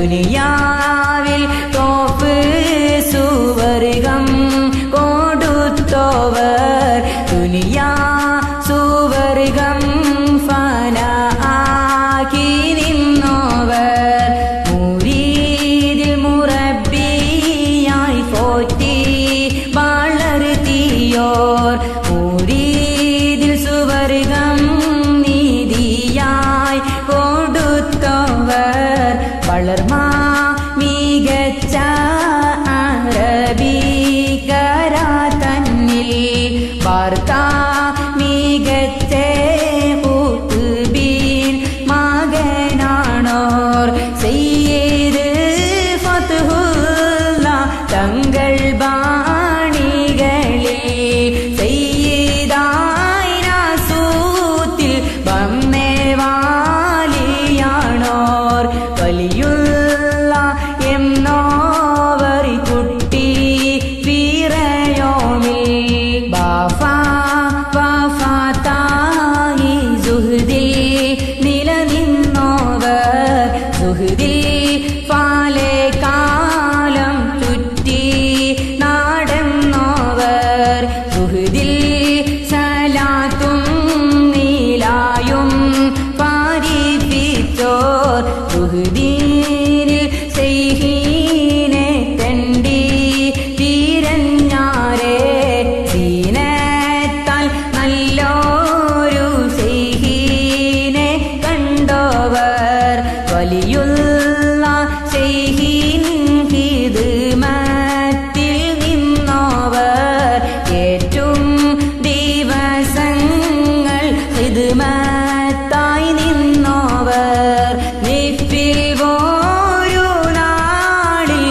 ദുനിയാവിൽ തോപ്പ് സുവർഗം കൊടുത്തോവർ ദുനിയാ സുവർഗം ഫന ആക്കി നിന്നോവർ മുരീദിൽ മുറബിയായി പോറ്റി വളർത്തിയോർ മുരീദിൽ സുവർഗം നീതിയായി കൊടുത്തോവർ വളർമാ മികച്ച അറബികരാ തന്നിൽ വാർത്താ മികച്ച ഖുത്ബീൻ മകനാണോർ സയ്യിദ് ഫത്ഹുല്ല തങ്ങൾ ബാണികളിൽ സയ്യിദായി നാസൂത്തിൽ ബമ്മേവാലിയാണോർ വലിയുള്ള എന്നോവർ കുട്ടി വീറയോമിൽ ബാഫാത്തായി സുഹൃദിൽ നിലനിന്നോവർ സുഹൃദിൽ പാലെ കാലം ചുറ്റി നാടെന്നോവർ സുഹൃദിൽ സലാത്തും നീലായും പാരിപ്പിച്ചോർ സുഹൃദീനിൽ സൈഹീനെ തണ്ടി തിരഞ്ഞാരേ സീനത്താൽ നല്ലോരു സൈഹീനെ കണ്ടോവർ വലിയുള്ള സൈഹീൻ ഹിദ്മത്തിൽ നിന്നോവർ ഏറ്റവും ദിവസങ്ങൾ ഹിദ്മത്തായി നിന്നോവർ നിഫിൽ ഒരു നാളിൽ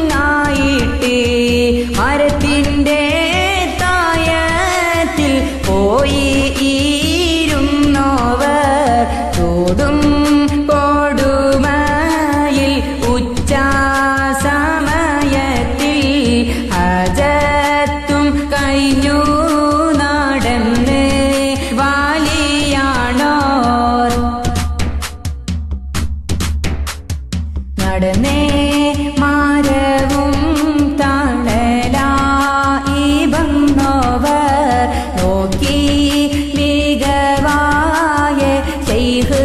ആദത്തിനായിട്ട് മരത്തിൻ്റെ തായത്തിൽ പോയി ഇരുന്നോവർ ചൂടും കൊടുമയിൽ ഉച്ച സമയത്തിൽ ഹജത്തും കഴിഞ്ഞു നടന്ന് വാലിയാണോർ നടന്നേ മാരവും തണലായി വന്നോവർ നോക്കി മികവായ ശൈഖ്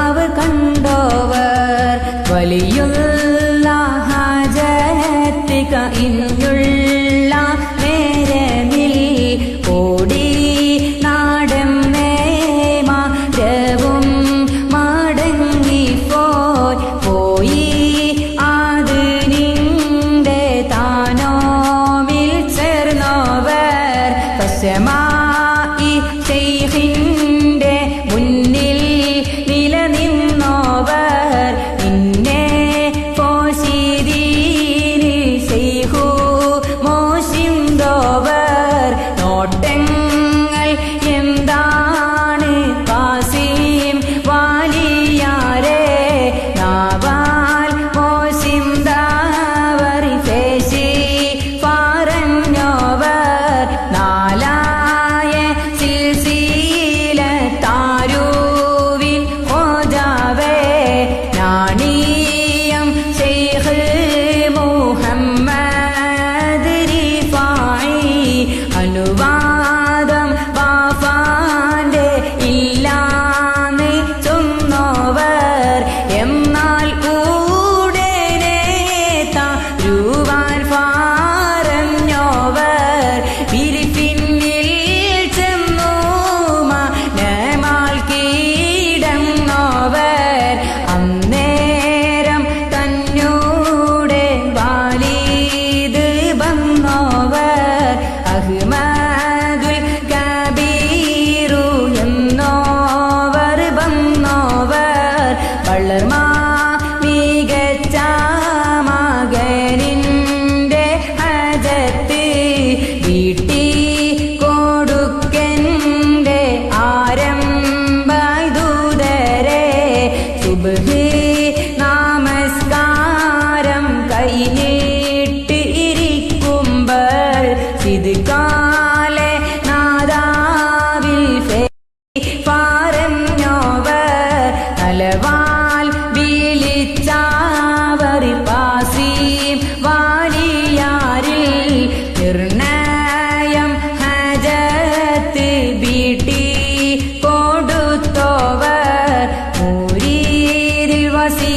അവർ കണ്ടോവർ വലിയുള്ള ഹാജത്ത് കയിഞ്ഞുള്ള നേരമിൽ ഓടി നാടം നേമാരവും മടങ്ങിപ്പോയി അത് നിന്റെ താനോമിൽ ചേർന്നോവർ പശമായി ശൈഖിന്റെ മുന്നിൽ നിലനിന്നോവർ നിന്നെ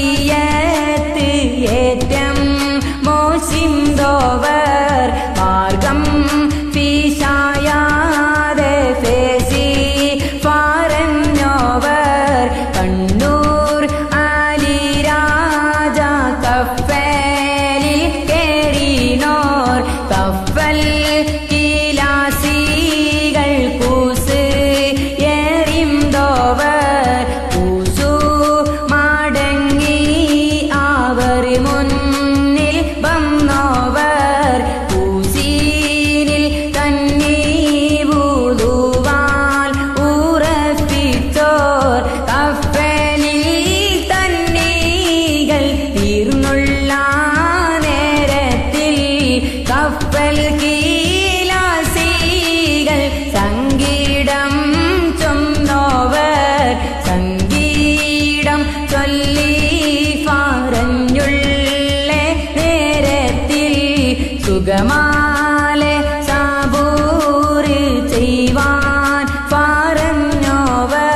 വസിയത്ത് ഏറ്റം മോശിന്തോവർ മാർഗം ഫീഷായാതെ ഫേസി പറഞ്ഞോവർ കണ്ണൂർ ആലി രാജ കപ്പലിൽ കേറിനോർ കപ്പൽ കിലാസികൾ കൂസ് എറിന്തോവർ കൂസു മടങ്ങി അവർ മുന്നിൽ വന്നോവർ കൂസീനിൽ തന്നെ വുളുവാൽ ഉറപ്പിച്ചോർ കപ്പലിൽ തന്നീകൾ തീർന്നുള്ള നേരത്തിൽ കപ്പൽ കീലാസികൾ സംഗീതം ചൊന്നോവർ സംഗീതം ചൊല്ലി പറഞ്ഞുള്ള നേരത്തിൽ സുഗമാലെ സാബൂറ് ചെയ്യുവാൻ പറഞ്ഞോവർ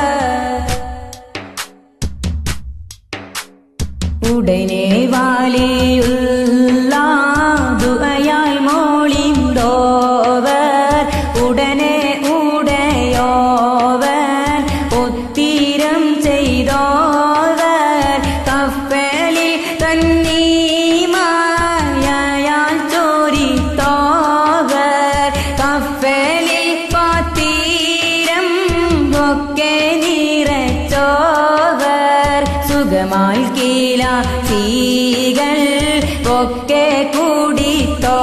ഉടനെ വാലിയുള്ള ദുആയായി മോളിന്തോവർ ഉടനെ ഉടയോവർ ഉത്തിരം ചെയ്തോവർ കപ്പലിൽ തന്നെ മായയാൽ ചോരിത്തോവർ കപ്പലിൽ പാത്തീരം ഒക്കെ നിറച്ചോവർ സുഖമായി കീല സീകൾ ഒക്കെ കൂടിത്തോ